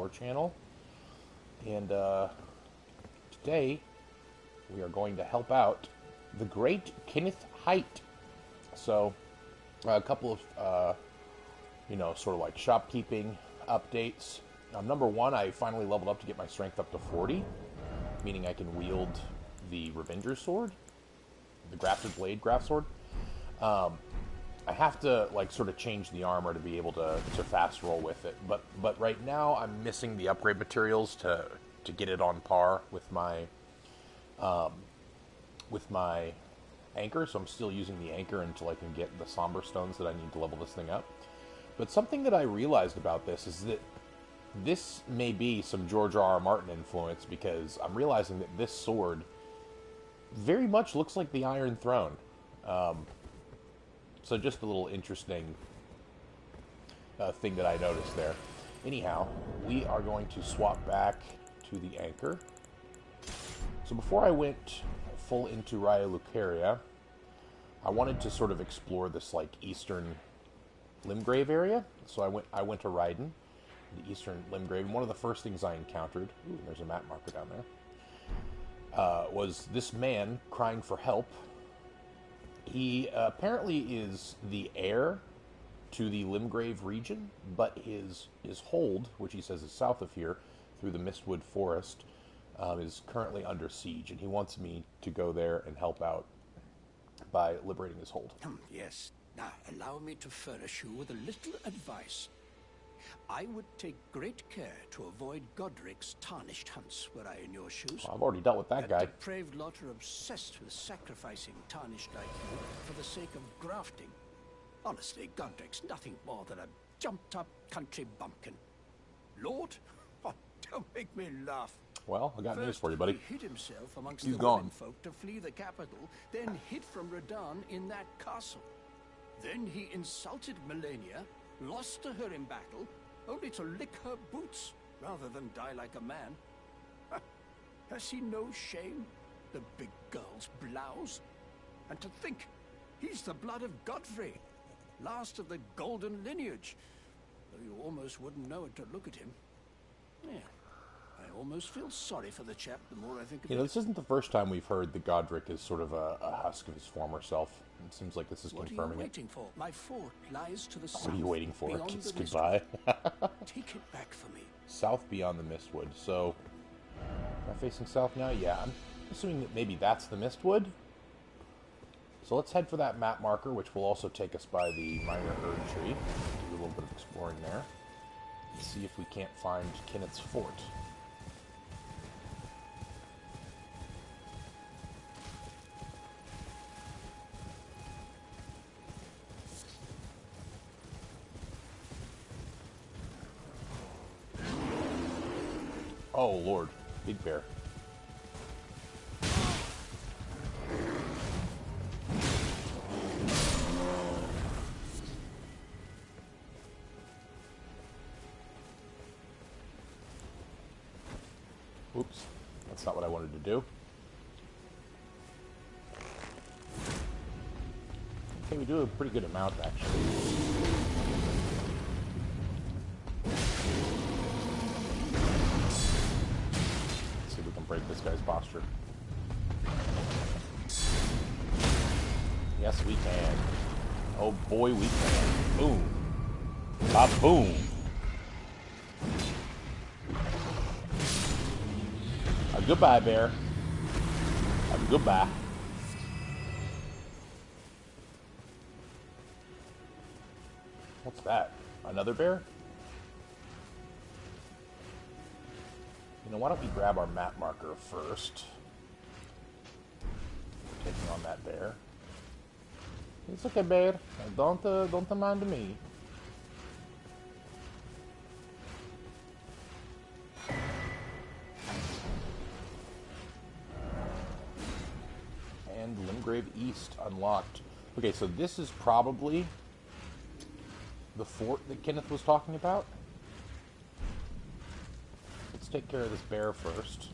Lore channel. And today we are going to help out the great Kenneth Haight. So a couple of, sort of like shopkeeping updates. Number one, I finally leveled up to get my strength up to 40, meaning I can wield the Revenger's sword, the grafted blade graph sword. I have to sort of change the armor to be able to fast roll with it, but right now I'm missing the upgrade materials to get it on par with my anchor, so I'm still using the anchor until I can get the somber stones that I need to level this thing up. But something that I realized about this is that this may be some George R.R. Martin influence, because I'm realizing that this sword very much looks like the Iron Throne. So just a little interesting thing that I noticed there. Anyhow, we are going to swap back to the anchor. So before I went full into Raya Lucaria, I wanted to sort of explore this eastern Limgrave area. So I went to Raiden, the eastern Limgrave, and one of the first things I encountered, ooh, there's a map marker down there, was this man crying for help. He apparently is the heir to the Limgrave region, but his hold, which he says is south of here, through the Mistwood Forest, is currently under siege, and he wants me to go there and help out by liberating his hold. Yes. Now, allow me to furnish you with a little advice. I would take great care to avoid Godric's tarnished hunts were I in your shoes. Well, I've already dealt with that guy. That depraved lot are obsessed with sacrificing tarnished like you for the sake of grafting. Honestly, Godric's nothing more than a jumped-up country bumpkin. Lord? Oh, don't make me laugh. Well, I got news for you, buddy. He hid himself amongst He's the gone. women folk to flee the capital, then hid from Radahn in that castle. Then he insulted Melania, lost to her in battle, only to lick her boots rather than die like a man. Has he no shame, the big girl's blouse? And to think, he's the blood of Godfrey, last of the golden lineage, though you almost wouldn't know it to look at him. Yeah, I almost feel sorry for the chap the more I think of it. This isn't the first time we've heard that Godric is sort of a husk of his former self. It seems like this is confirming it. What are you waiting for? My fort lies to the south. What are you waiting for? Beyond Kiss the goodbye. Take it back for me. South beyond the Mistwood. So, am I facing south now? Yeah, I'm assuming that maybe that's the Mistwood. So let's head for that map marker, which will also take us by the minor Erd tree. Do a little bit of exploring there. Let's see if we can't find Kenneth's fort. Oh, Lord. Big bear. Oops. That's not what I wanted to do. Okay, we do a pretty good amount, actually. Break this guy's posture. Yes, we can. Oh boy, we can. Boom. Ba-boom. Goodbye, bear. Goodbye. What's that? Another bear? Why don't we grab our map marker first? Taking on that bear. It's okay, bear. Don't mind me. And Limgrave East unlocked. Okay, so this is probably the fort that Kenneth was talking about. Let's take care of this bear first.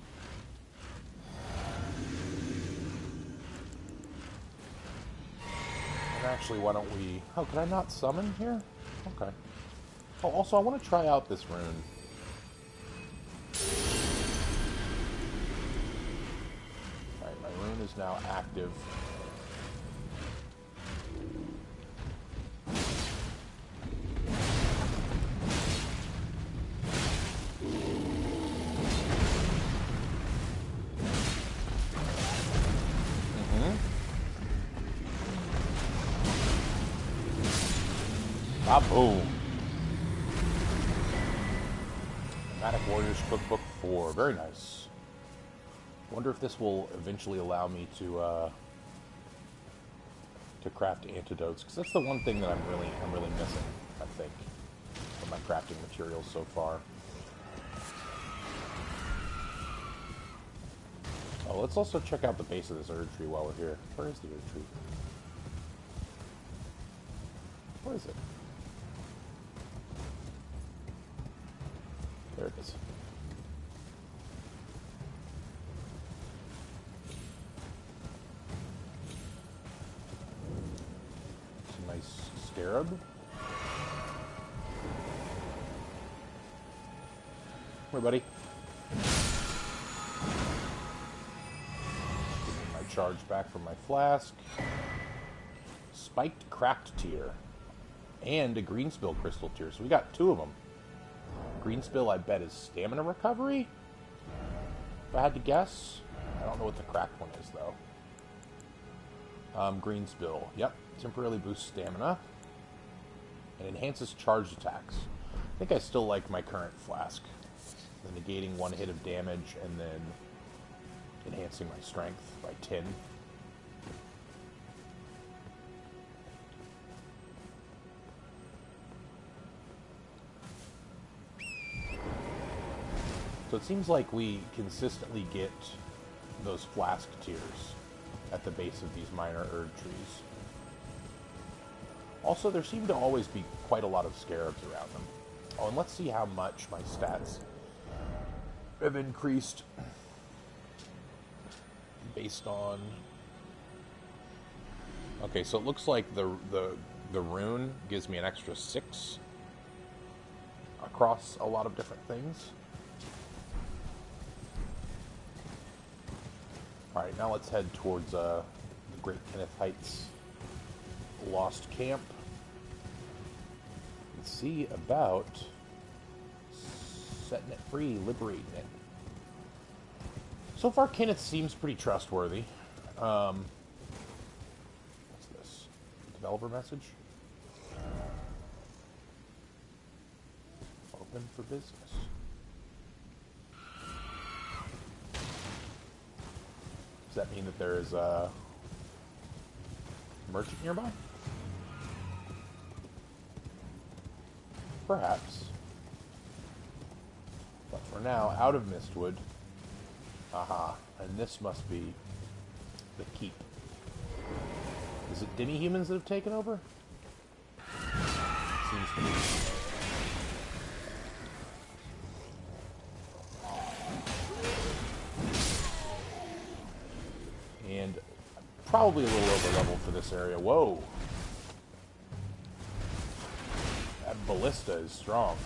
And actually, why don't we... Oh, can I not summon here? Okay. Oh, also, I want to try out this rune. is now active. Ah, boom. Dramatic Warriors Cookbook 4. Very nice. Wonder if this will eventually allow me to craft antidotes, because that's the one thing that I'm really missing, I think, from my crafting materials so far. Oh, let's also check out the base of this Erd tree while we're here. Where is the Erd tree? Where is it? There it is. It's a nice scarab. Where, buddy? Give me my charge back from my flask. Spiked cracked tier. And a green spill crystal tier. So we got two of them. Green spill, I bet, is stamina recovery? If I had to guess. I don't know what the cracked one is, though. Green spill. Yep. Temporarily boosts stamina. And enhances charged attacks. I think I still like my current flask. The negating one hit of damage and then enhancing my strength by 10. So it seems like we consistently get those flask tiers at the base of these minor Erd trees. Also, there seem to always be quite a lot of scarabs around them. Oh, and let's see how much my stats have increased based on... Okay, so it looks like the rune gives me an extra 6 across a lot of different things. Alright, now let's head towards the Great Kenneth Height's lost camp. And see about setting it free, liberating it. So far, Kenneth seems pretty trustworthy. What's this? Developer message? Open for business. Does that mean that there is a merchant nearby? Perhaps. But for now, out of Mistwood. Aha. And this must be the keep. Is it demi-humans that have taken over? Seems to be. And probably a little over level for this area. Whoa. That ballista is strong.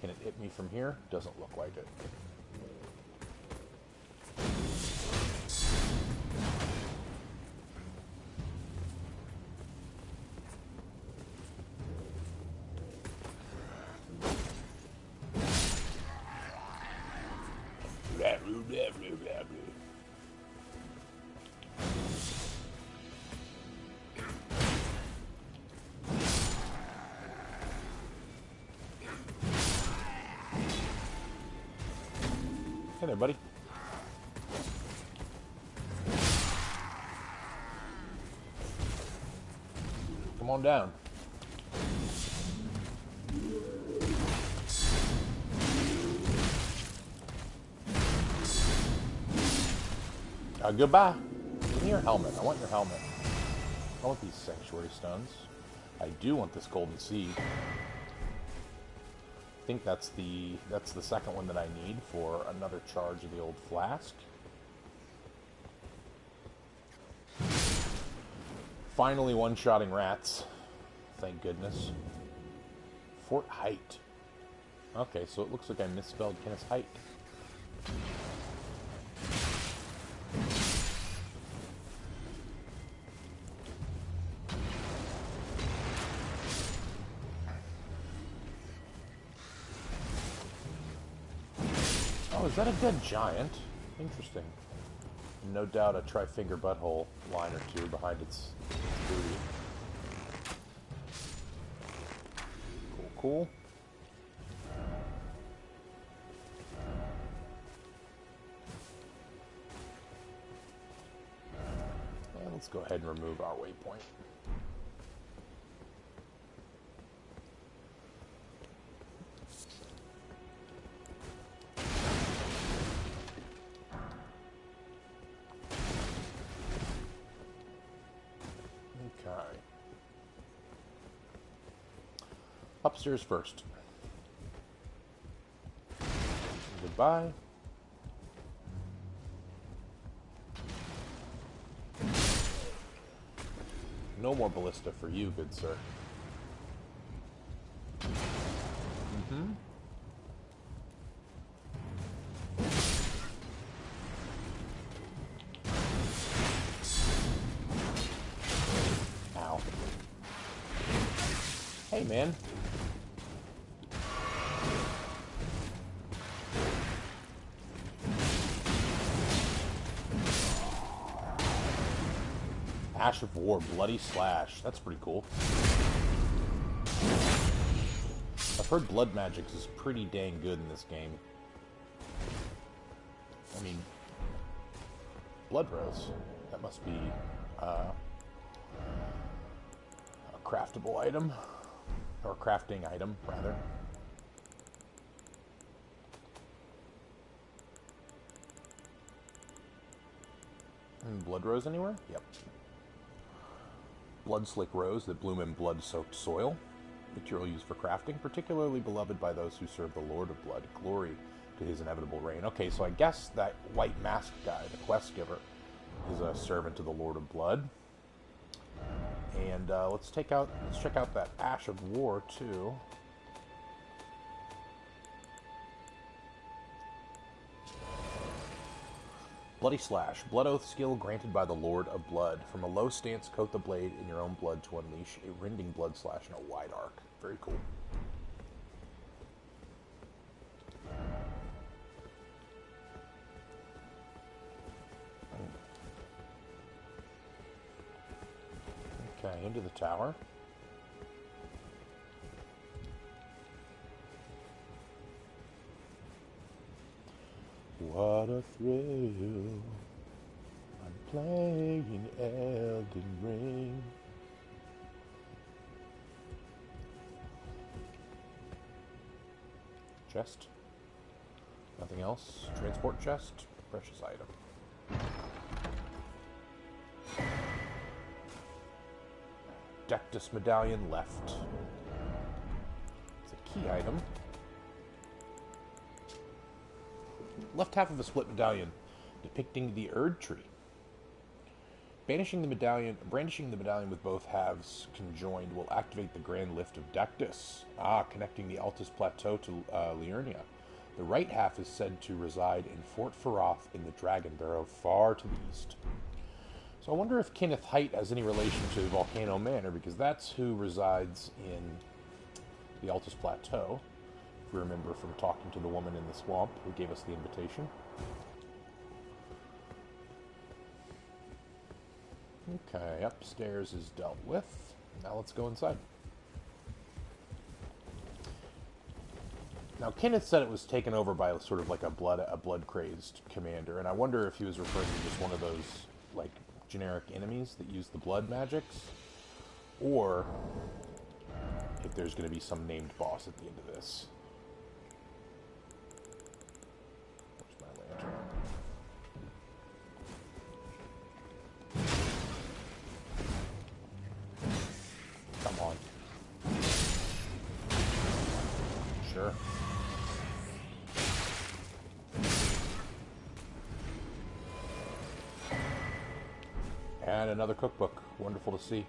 Can it hit me from here? Doesn't look like it. Hey there, buddy. Come on down. Goodbye. Give me your helmet. I want your helmet. I want these sanctuary stones. I do want this golden seed. I think that's the second one that I need for another charge of the old flask. Finally one-shotting rats. Thank goodness. Fort Haight. Okay, so it looks like I misspelled Kenneth's height. Oh, is that a dead giant? Interesting. No doubt a tri-finger butthole line or two behind its booty. Cool, cool. And let's go ahead and remove our waypoint. Okay. Upstairs first. Goodbye. No more ballista for you, good sir. Mm-hmm. Ow. Hey, man. Ash of War, Bloody Slash. That's pretty cool. I've heard blood magic is pretty dang good in this game. I mean, blood rose. That must be a craftable item. Or crafting item, rather. Blood rose anywhere? Yep. Blood slick rose that bloom in blood-soaked soil. Material used for crafting, particularly beloved by those who serve the Lord of Blood. Glory to his inevitable reign. Okay, so I guess that white mask guy, the quest giver, is a servant to the Lord of Blood. And let's check out that Ash of War too. Bloody Slash. Blood Oath skill granted by the Lord of Blood. From a low stance, coat the blade in your own blood to unleash a rending blood slash in a wide arc. Very cool. Okay, into the tower. What a thrill. I'm playing Elden Ring. Chest. Nothing else. Transport chest. Precious item. Dectus medallion left. It's a key item. Left half of a split medallion, depicting the Erd tree. Brandishing the medallion with both halves conjoined will activate the Grand Lift of Dectus, connecting the Altus Plateau to Liurnia. The right half is said to reside in Fort Faroth in the Dragon Barrow, far to the east. So I wonder if Kenneth Haight has any relation to Volcano Manor, because that's who resides in the Altus Plateau. If we remember from talking to the woman in the swamp who gave us the invitation. Okay, upstairs is dealt with. Now let's go inside. Now Kenneth said it was taken over by sort of like a blood-crazed commander, and I wonder if he was referring to just one of those like generic enemies that use the blood magics, or if there's going to be some named boss at the end of this. Come on. Sure. And another cookbook. Wonderful to see.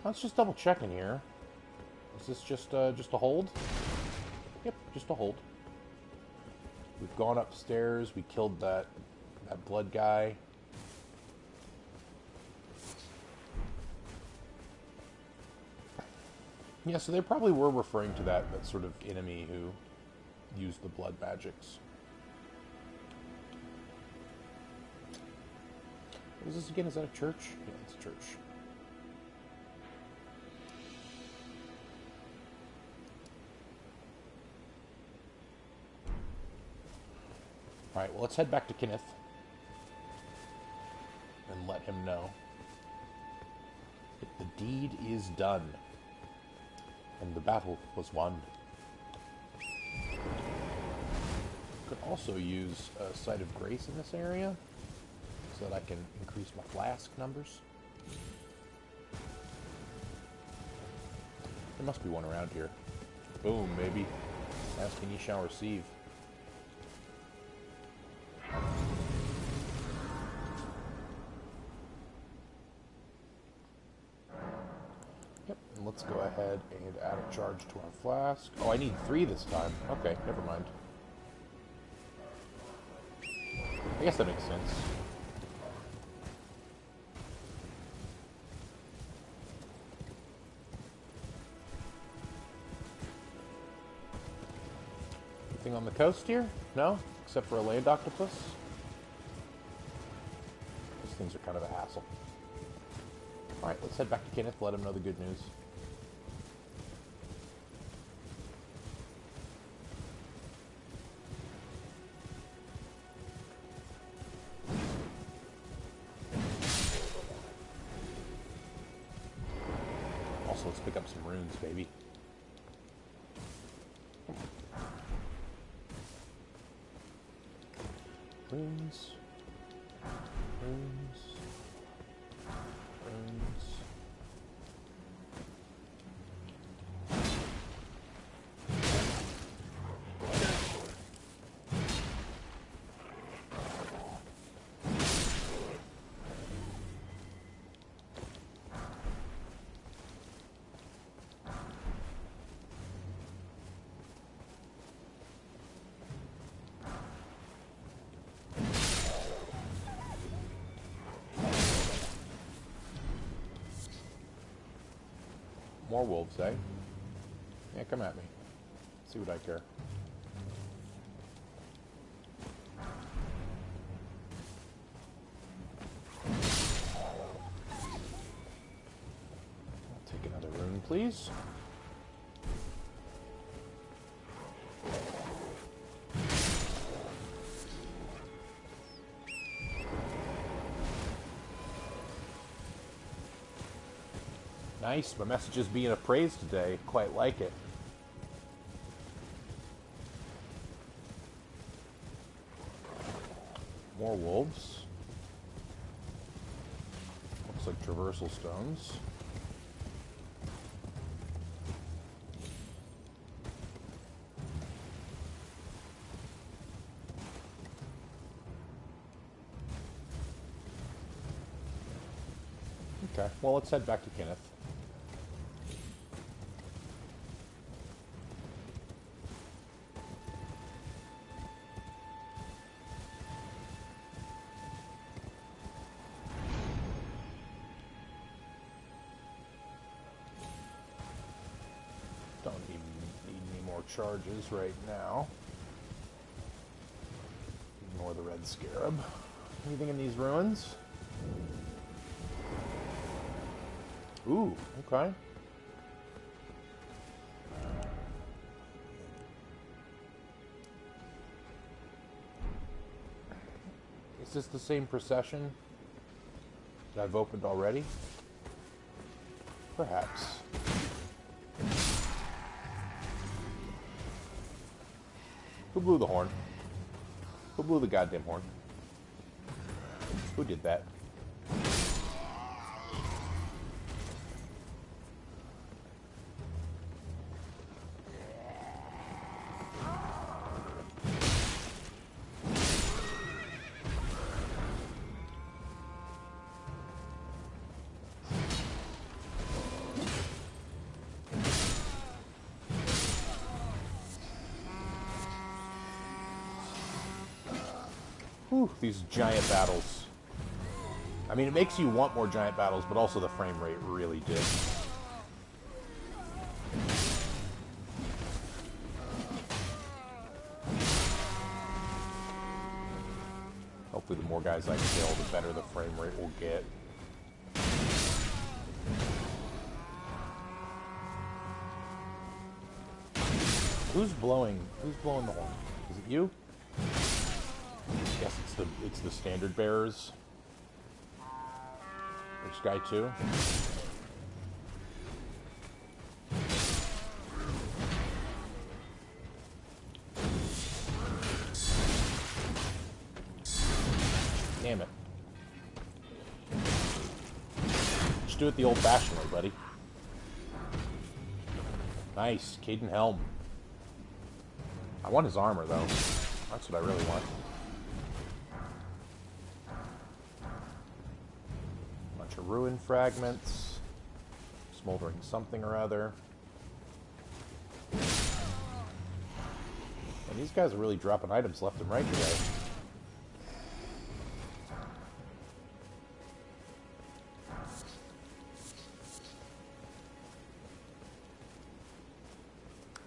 Let's just double check in here. Is this just a hold? Yep, just a hold. We've gone upstairs. We killed that blood guy. Yeah, so they probably were referring to that sort of enemy who used the blood magics. What is this again? Is that a church? Yeah, it's a church. Alright, well, let's head back to Kenneth and let him know that the deed is done and the battle was won. Could also use a Sight of Grace in this area so that I can increase my flask numbers. There must be one around here. Boom, baby. Ask and ye shall receive. Yep, and let's go ahead and add a charge to our flask. Oh, I need 3 this time. Okay, never mind. I guess that makes sense. Anything on the coast here? No? Except for a land octopus? These things are kind of a hassle. Alright, let's head back to Kenneth, let him know the good news. Also, let's pick up some runes, baby. Runes. Runes. Runes. More wolves, eh? Yeah, come at me. See what I care. I'll take another rune, please. Nice, my message is being appraised today. Quite like it. More wolves. Looks like traversal stones. Okay, well, let's head back to Kenneth. Don't even need any more charges right now. Ignore the red scarab. Anything in these ruins? Ooh, okay. Is this the same procession that I've opened already? Perhaps. Who blew the horn? Who blew the goddamn horn? Who did that? Whew, these giant battles. I mean, it makes you want more giant battles, but also the frame rate really dips. Hopefully the more guys I kill, the better the frame rate will get. Who's blowing the horn? Is it you? Yes, it's the standard bearers. This guy too. Damn it. Just do it the old-fashioned way, buddy. Nice. Caden Helm. I want his armor, though. That's what I really want. Bunch of ruin fragments. Smoldering something or other. And these guys are really dropping items left and right today.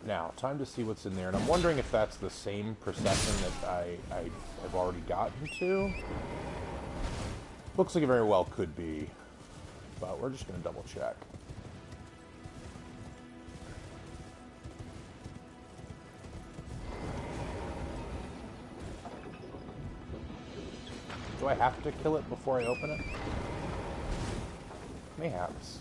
Now, time to see what's in there. And I'm wondering if that's the same procession that I have already gotten to. Looks like it very well could be. But we're just going to double check. Do I have to kill it before I open it? Mayhaps.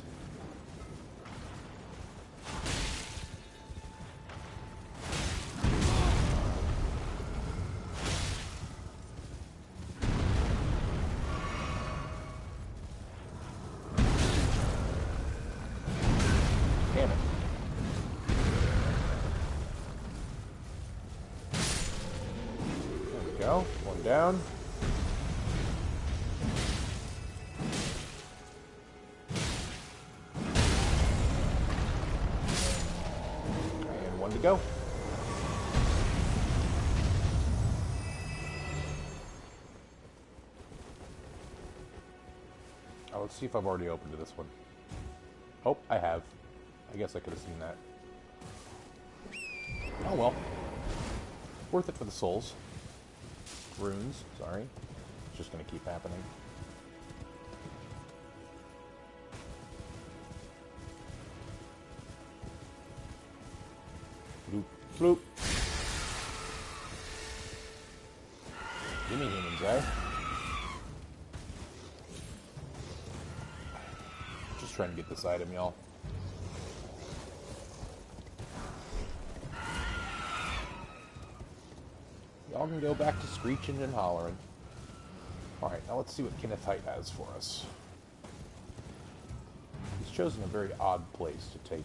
One down. And one to go. Oh, let's see if I've already opened to this one. Oh, I have. I guess I could have seen that. Oh well. Worth it for the souls. Runes, sorry. It's just going to keep happening. Bloop, bloop. Gimme humans, eh? Just trying to get this item, y'all. Y'all can go back to screeching and hollering. Alright, now let's see what Kenneth Haight has for us. He's chosen a very odd place to take,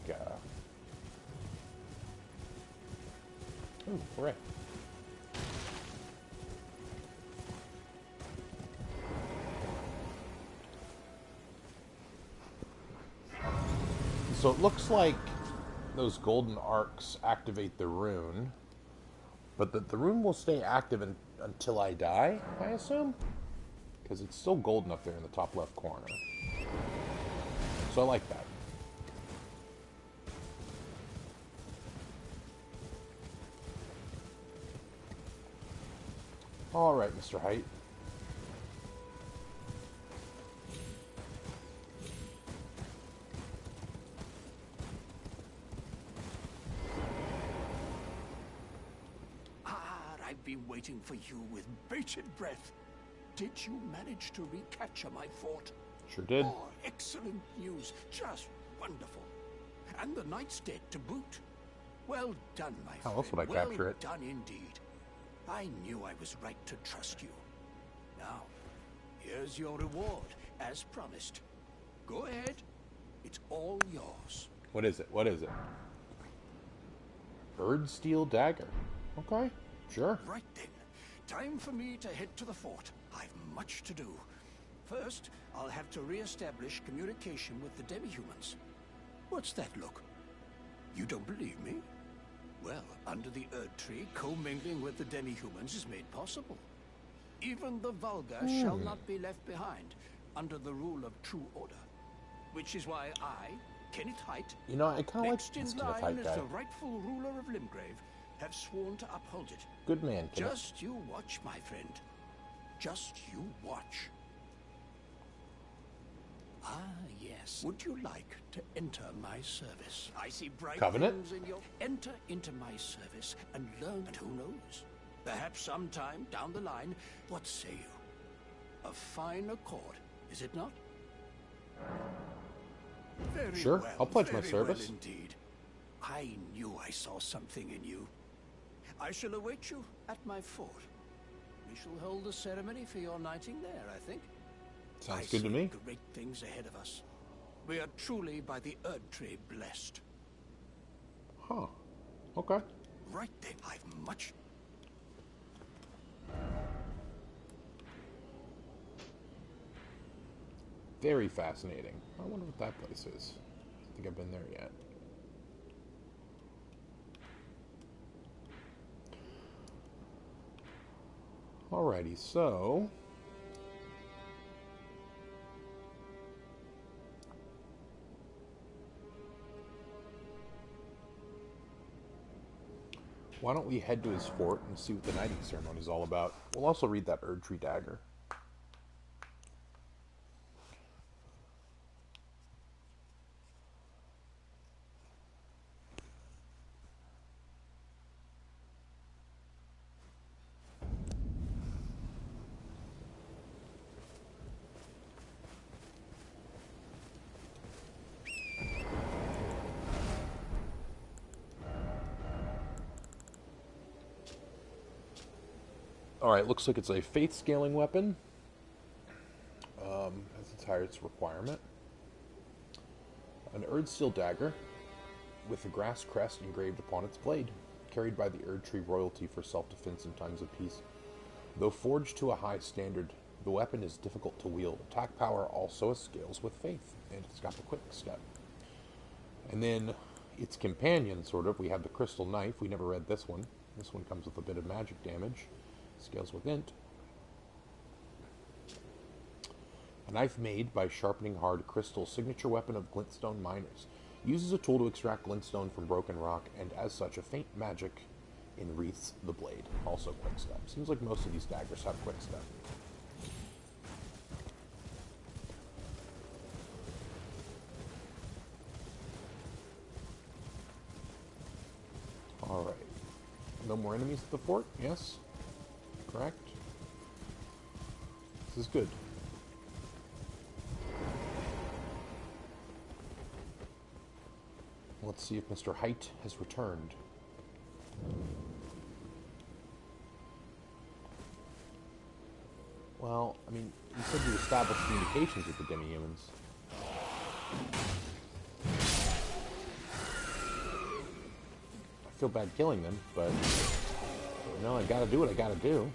Ooh, hooray. So it looks like those golden arcs activate the rune. But the rune will stay active until I die, I assume? Because it's still golden up there in the top left corner. So I like that. Alright, Mr. Haight. I've been waiting for you with bated breath. Did you manage to recapture my fort? Sure did. Oh, excellent news. Just wonderful. And the knight's dead to boot. Well done, my friend. How else would I capture it? Well done indeed. I knew I was right to trust you. Now, here's your reward, as promised. Go ahead. It's all yours. What is it? What is it? Bird steel dagger. Okay. Sure. Right then. Time for me to head to the fort. I've much to do. First, I'll have to re-establish communication with the demi-humans. What's that look? You don't believe me? Well, under the Erd tree, commingling with the demi-humans is made possible. Even the vulgar shall not be left behind under the rule of true order. Which is why I, Kenneth Haight, You know, I kind of like next this in Kenneth line Haight as guy. the rightful ruler of Limgrave, have sworn to uphold it. Good man, Kenneth. Just you watch, my friend. Just you watch. Ah, yes. Would you like to enter my service? I see bright Covenant? things in your... Enter into my service and learn, and who knows? Perhaps sometime down the line, what say you? A fine accord, is it not? Very Sure, well, I'll pledge my very service. well indeed. I knew I saw something in you. I shall await you at my fort. We shall hold a ceremony for your knighting there, I think. Sounds good to me. Great things ahead of us. We are truly by the Erdtree blessed. Huh. Okay. Right then, I've much... Very fascinating. I wonder what that place is. I don't think I've been there yet. Alrighty, so... why don't we head to his fort and see what the knighting ceremony is all about? We'll also read that Erdtree dagger. Alright, looks like it's a faith-scaling weapon. That's its highest requirement. An Erdsteel dagger with a grass crest engraved upon its blade, carried by the Erdtree royalty for self-defense in times of peace. Though forged to a high standard, the weapon is difficult to wield. Attack power also scales with faith, and it's got the quick step. And then its companion, sort of, we have the crystal knife. We never read this one. This one comes with a bit of magic damage. Scales with int. A knife made by sharpening hard crystal, signature weapon of glintstone miners. Uses a tool to extract glintstone from broken rock, and as such, a faint magic enwreaths the blade. Also quick step. Seems like most of these daggers have quick step. Alright. No more enemies at the fort? Yes? Correct? This is good. Let's see if Mr. Haight has returned. Well, I mean, you said you established communications with the demi-humans. I feel bad killing them, but... you know, I gotta do what I gotta do.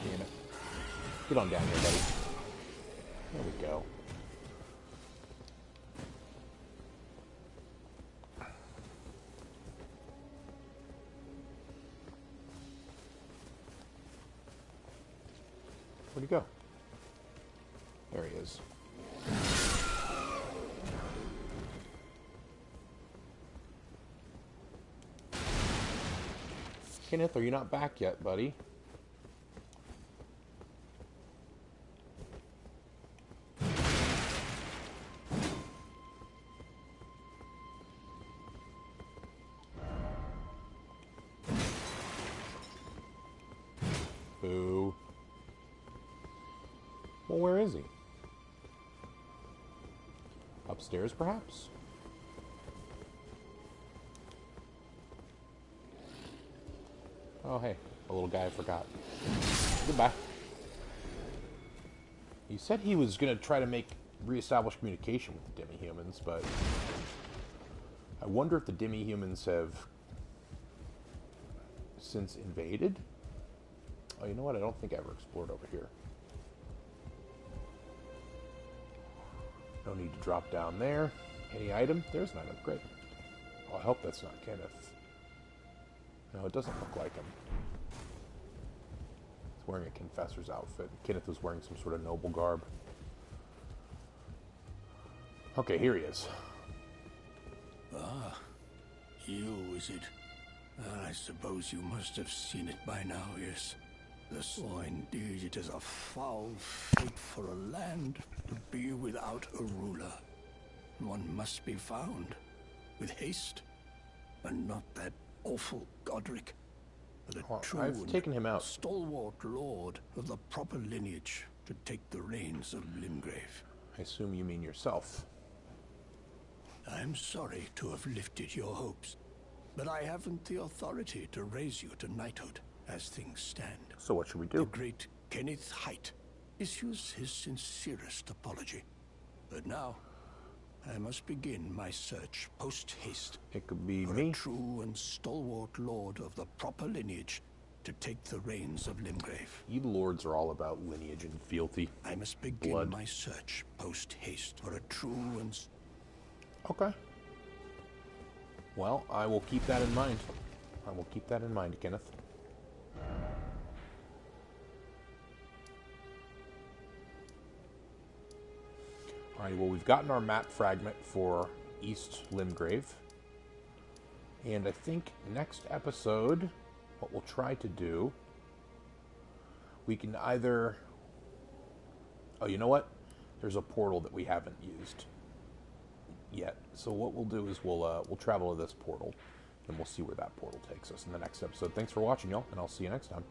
Damn it. Get on down here, buddy. There we go. Where'd he go? There he is. Kenneth, are you not back yet, buddy? Boo. Well, where is he? Upstairs, perhaps? Oh, hey. A little guy I forgot. Goodbye. He said he was going to try to reestablish communication with the demi-humans, but... I wonder if the demi-humans have since invaded? Oh, you know what? I don't think I ever explored over here. No need to drop down there. Any item? There's an item. Great. Oh, I hope that's not Kenneth. No, it doesn't look like him. He's wearing a confessor's outfit. Kenneth was wearing some sort of noble garb. Okay, here he is. Ah, you, is it? I suppose you must have seen it by now, yes. Oh, indeed, it is a foul fate for a land to be without a ruler. One must be found, with haste, and not that awful Godric, but a true I've taken him out. Stalwart lord of the proper lineage to take the reins of Limgrave. I assume you mean yourself. I'm sorry to have lifted your hopes, but I haven't the authority to raise you to knighthood as things stand. So what should we do? The great Kenneth Haight issues his sincerest apology. But now, I must begin my search post-haste. It could be for me. a true and stalwart lord of the proper lineage to take the reins of Limgrave. You lords are all about lineage and fealty. I must begin blood. my search post-haste for a true and... Okay. Well, I will keep that in mind. I will keep that in mind, Kenneth. Alright, well, we've gotten our map fragment for East Limgrave. And I think next episode, what we'll try to do, we can either... Oh, you know what? There's a portal that we haven't used yet. So what we'll do is we'll travel to this portal, and we'll see where that portal takes us in the next episode. Thanks for watching, y'all, and I'll see you next time.